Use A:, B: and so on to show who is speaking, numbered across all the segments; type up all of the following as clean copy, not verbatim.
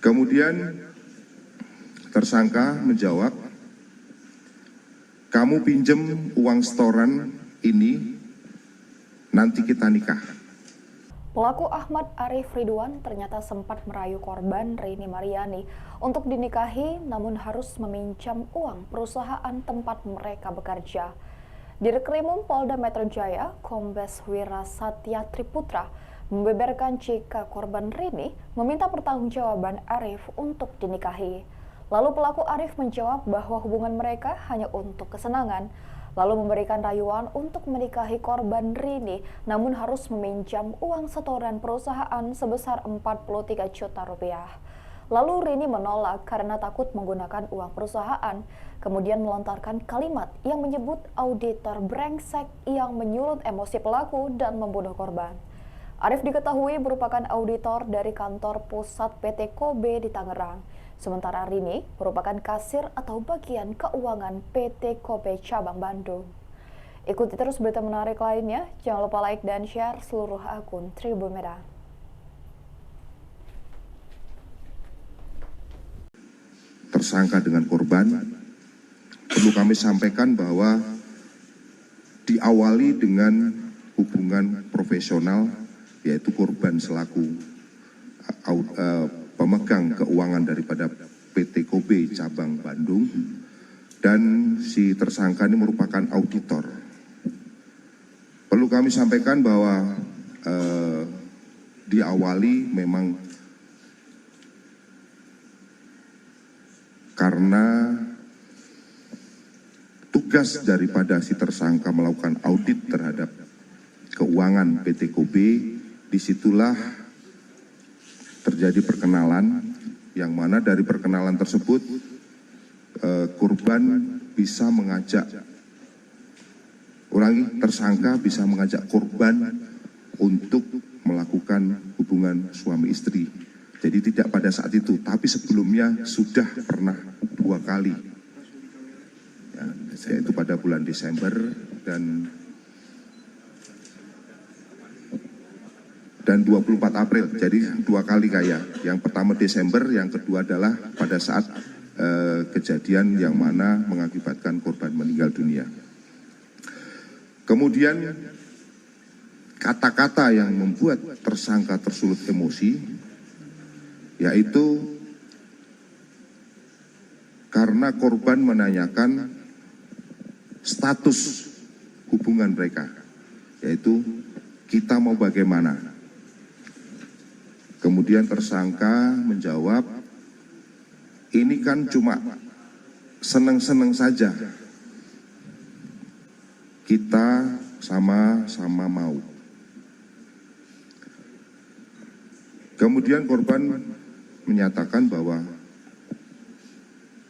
A: Kemudian tersangka menjawab, kamu pinjem uang setoran ini, nanti kita nikah.
B: Pelaku Ahmad Arif Ridwan ternyata sempat merayu korban Rini Mariani untuk dinikahi namun harus meminjam uang perusahaan tempat mereka bekerja. Direkrimum Polda Metro Jaya, Kombes Wira Satya Triputra, membeberkan jika korban Rini meminta pertanggungjawaban Arif untuk dinikahi. Lalu pelaku Arif menjawab bahwa hubungan mereka hanya untuk kesenangan, lalu memberikan rayuan untuk menikahi korban Rini namun harus meminjam uang setoran perusahaan sebesar 43 juta rupiah. Lalu Rini menolak karena takut menggunakan uang perusahaan, kemudian melontarkan kalimat yang menyebut auditor brengsek yang menyulut emosi pelaku dan membunuh korban. Arif diketahui merupakan auditor dari kantor pusat PT Kobe di Tangerang. Sementara Rini merupakan kasir atau bagian keuangan PT Kobe Cabang Bandung. Ikuti terus berita menarik lainnya, jangan lupa like dan share seluruh akun Tribun Medan.
A: Tersangka dengan korban, perlu kami sampaikan bahwa diawali dengan hubungan profesional, yaitu korban selaku pemegang keuangan daripada PT Kobe Cabang Bandung, dan si tersangka ini merupakan auditor. Perlu kami sampaikan bahwa diawali memang karena tugas daripada si tersangka melakukan audit terhadap keuangan PT Kobe, disitulah terjadi perkenalan, yang mana dari perkenalan tersebut korban bisa mengajak, tersangka bisa mengajak korban untuk melakukan hubungan suami istri. Jadi tidak pada saat itu, tapi sebelumnya sudah pernah 2 kali, ya, yaitu pada bulan Desember dan 24 April, jadi 2 kali kayak. Yang pertama Desember, yang kedua adalah pada saat kejadian yang mana mengakibatkan korban meninggal dunia. Kemudian kata-kata yang membuat tersangka tersulut emosi, yaitu karena korban menanyakan status hubungan mereka, yaitu kita mau bagaimana. Kemudian tersangka menjawab, ini kan cuma seneng-seneng saja, kita sama-sama mau. Kemudian korban menyatakan bahwa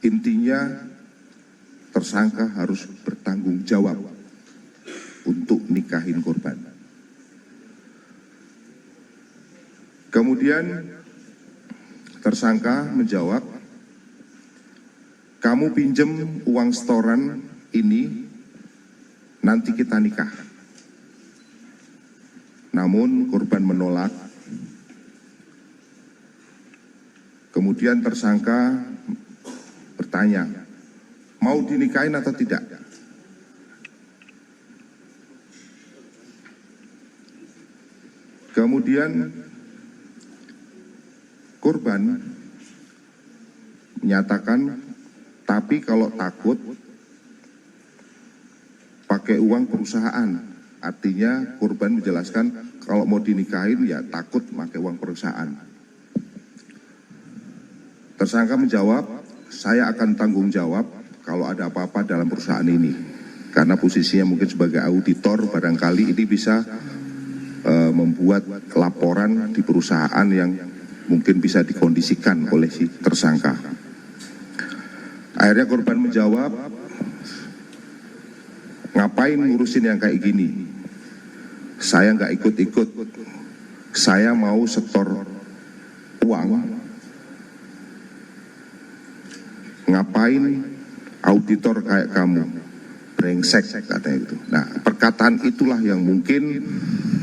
A: intinya tersangka harus bertanggung jawab untuk nikahin korban. Kemudian tersangka menjawab, kamu pinjem uang setoran ini, nanti kita nikah. Namun korban menolak. Kemudian tersangka bertanya, mau dinikahin atau tidak? Kemudian korban menyatakan, tapi kalau takut pakai uang perusahaan. Artinya korban menjelaskan kalau mau dinikahin ya takut pakai uang perusahaan. Tersangka menjawab, saya akan tanggung jawab kalau ada apa-apa dalam perusahaan ini. Karena posisinya mungkin sebagai auditor, barangkali ini bisa membuat laporan di perusahaan yang mungkin bisa dikondisikan oleh si tersangka. Akhirnya korban menjawab, ngapain ngurusin yang kayak gini? Saya nggak ikut-ikut, saya mau setor uang. Ngapain auditor kayak kamu, brengsek katanya itu. Nah, perkataan itulah yang mungkin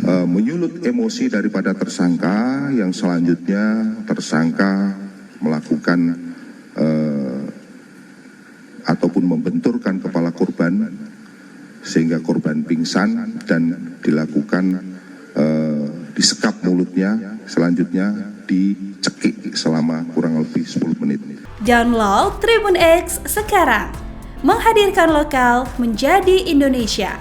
A: menyulut emosi daripada tersangka, yang selanjutnya tersangka melakukan ataupun membenturkan kepala korban sehingga korban pingsan dan dilakukan disekap mulutnya, selanjutnya dicekik selama kurang lebih 10 menit.
C: Download Tribun X sekarang, menghadirkan lokal menjadi Indonesia.